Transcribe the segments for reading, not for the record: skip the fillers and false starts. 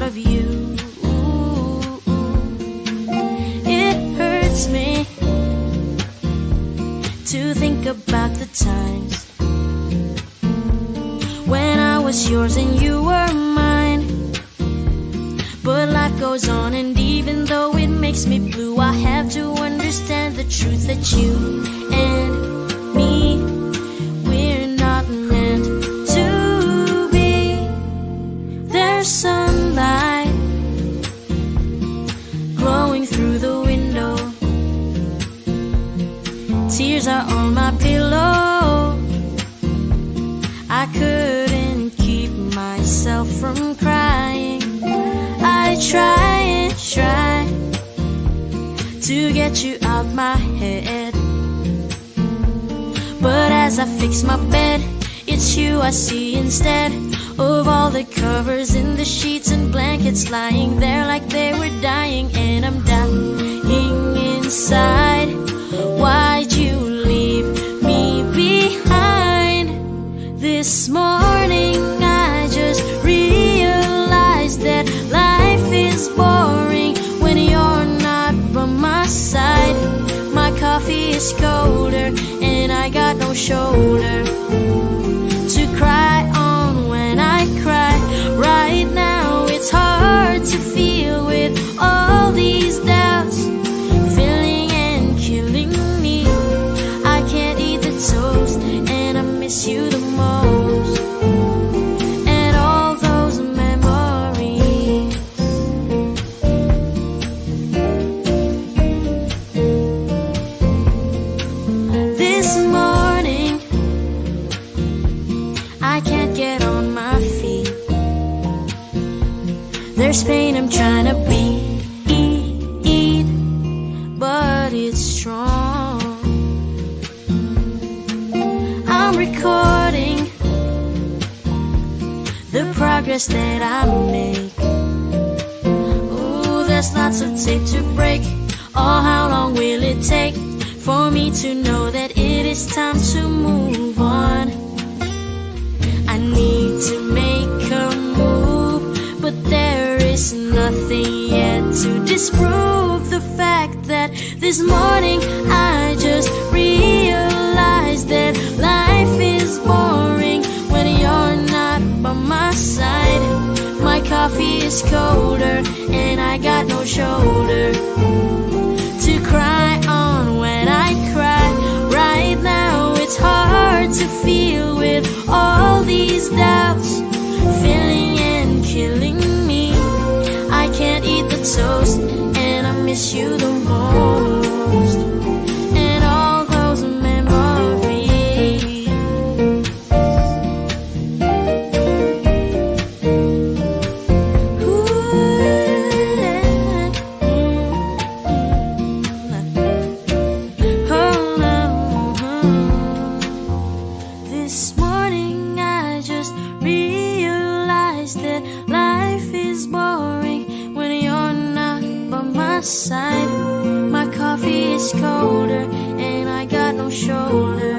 thought of you. It hurts me to think about the times when I was yours and you were mine. But life goes on, and even though it makes me blue, I have to understand the truth that you and me, we're not meant to be. There's sunlight glowing through the window, tears are on my pillow. I couldn't keep myself from crying. I try and try to get you out my head, but as I fix my bed, it's you I see instead of all the covers in the sheets and blankets lying there like they were dying. And I'm dying inside. Why'd you leave me behind? This morning I just realized that life is boring when you're not by my side. My coffee is colder and I got no shoulder to cry on when I cry. Right now it's hard to feel with all these doubts filling and killing me. I can't eat the toast and I miss you the most. And all those memories. This morning I can't get on my feet. There's pain I'm trying to beat, but it's strong. I'm recording the progress that I make. Ooh, there's lots of tape to break. Oh, how long will it take for me to know that it is time to move on? I need to make a move, but there is nothing yet to disprove the fact that this morning I just realized that life is boring when you're not by my side. My coffee is colder and I got no shoulder to cry on when I cry. Right now it's hard to feel with all these doubts filling and killing me. I can't eat the toast and I miss you the most. And all those memories. This morning I just realized that life is boring when you're not by my side. My coffee is colder and I got no shoulder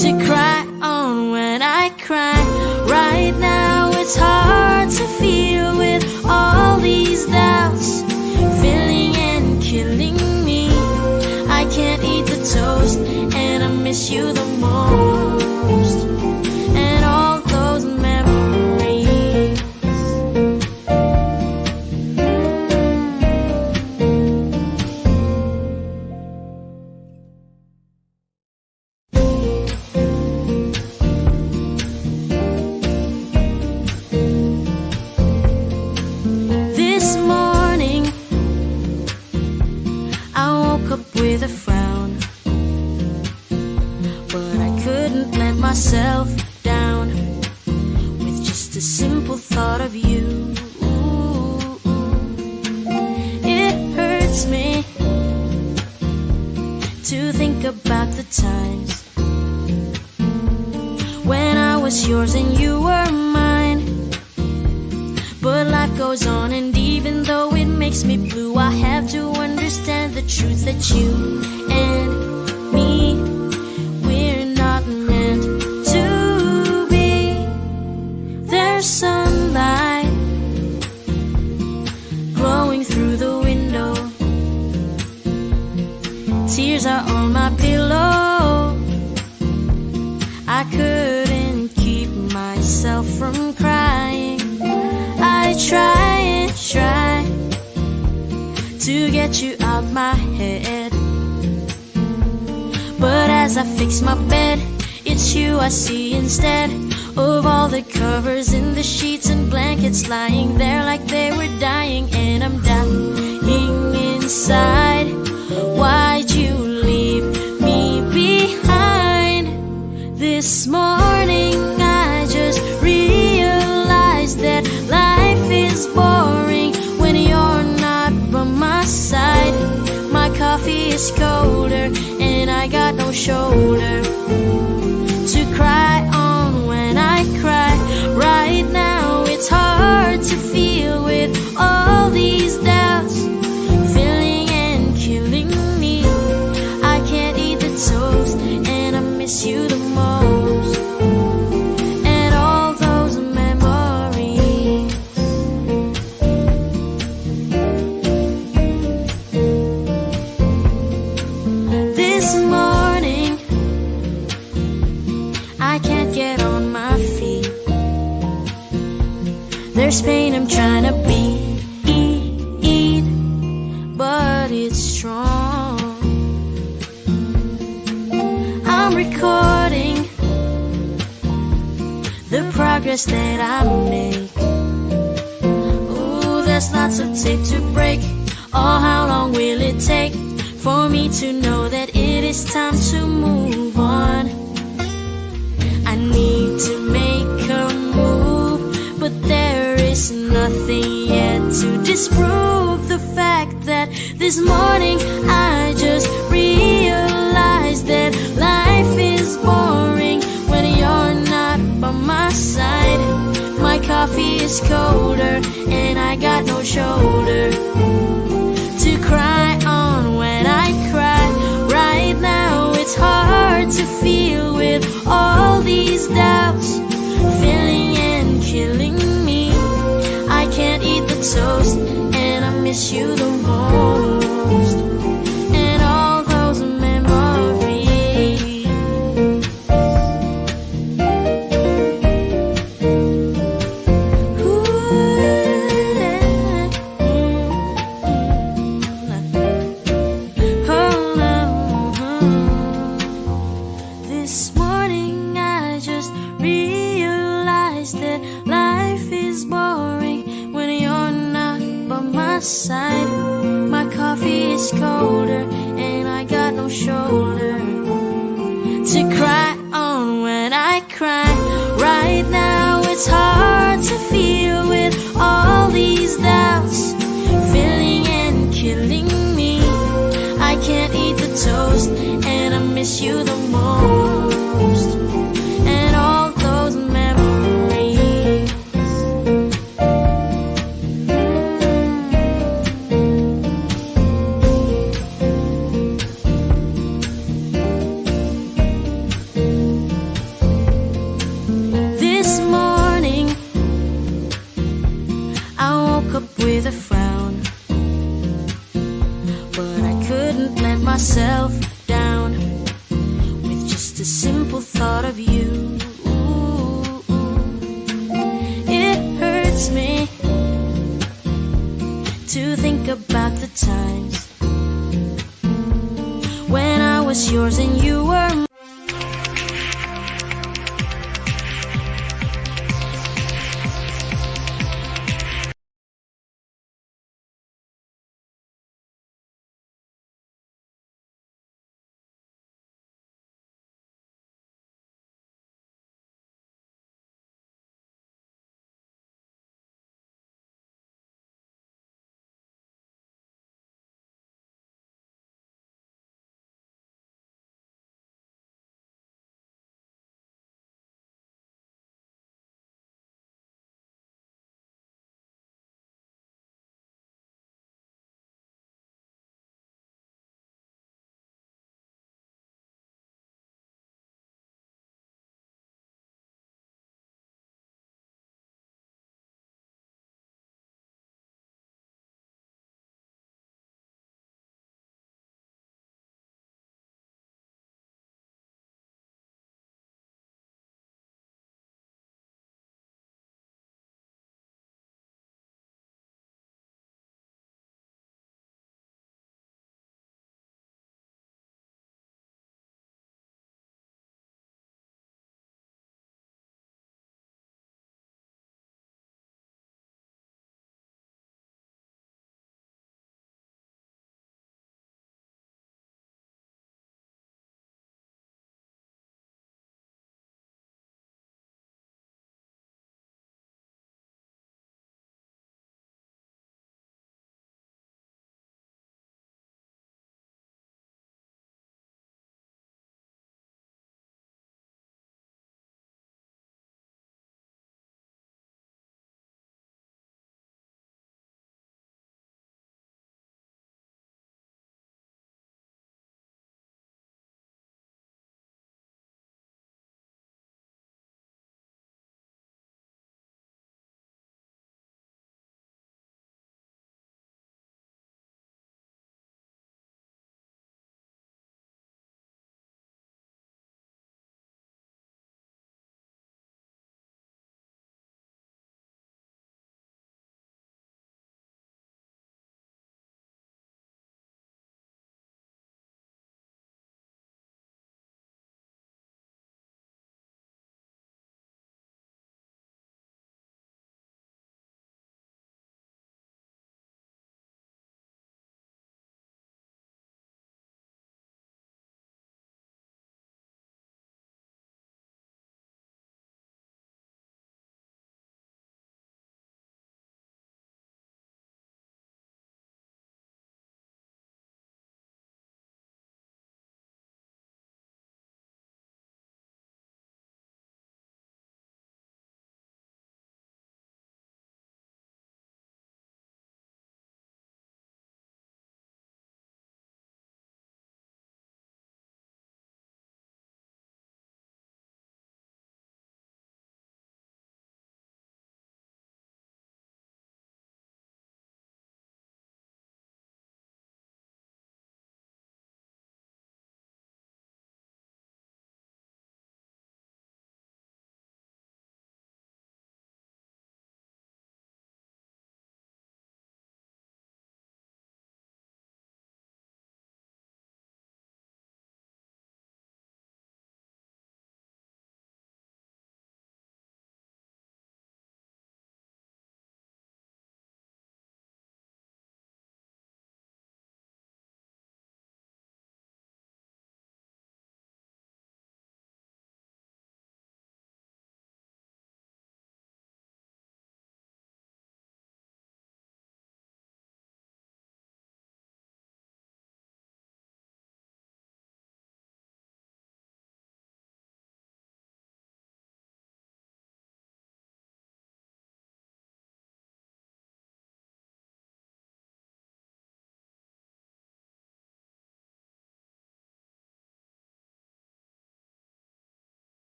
to cry on when I cry. Right now it's hard to feel with all these doubts filling and killing me. I can't eat the toast and I miss you the most. And all those memories. This morning I woke up with a frown, but I couldn't let myself down with just a simple thought of you. It hurts me to think about the times when I was yours and you were mine. But life goes on, and even though it makes me blue, I have to understand the truth that you and me, we're not meant to be. There's sunlight on my pillow. I couldn't keep myself from crying. I try to get you out my head, but as I fix my bed, it's you I see instead of all the covers in the sheets and blankets lying there like they were dying. And I'm dying inside. Why'd you leave me behind? This morning I just realized that life is boring when you're not by my side. My coffee is colder and I got no shoulder to cry on when I cry. Right now it's hard to feel with all these doubts filling and killing me. I can't eat the toast and I miss you the most, and all those memories. This morning I can't get on my feet. There's pain I'm trying to beat, but it's strong. I'm recording the progress that I make. Ooh, there's lots of tape to break. Oh, how long will it take for me to know that it is time to move on? I need to make a move, but there is nothing yet to disprove the fact that this morning I just realized that life is boring when you're not by my side. My coffee is colder and I got no shoulder to cry on when I cry. Right now it's hard to feel with all these doubts filling and killing me. I can't eat the toast and I miss you the most, and all those memories. This morning I just realized that life is boring when you're not by my side. My coffee is colder and I got no shoulder to cry on when I cry. Right now it's hard to feel with all these doubts filling and killing me. I can't eat the toast and I miss you the most, and all those memories. This morning I woke up with a frown, but I couldn't let myself down with just a simple thought of you. It hurts me to think about the times when I was yours and you were mine.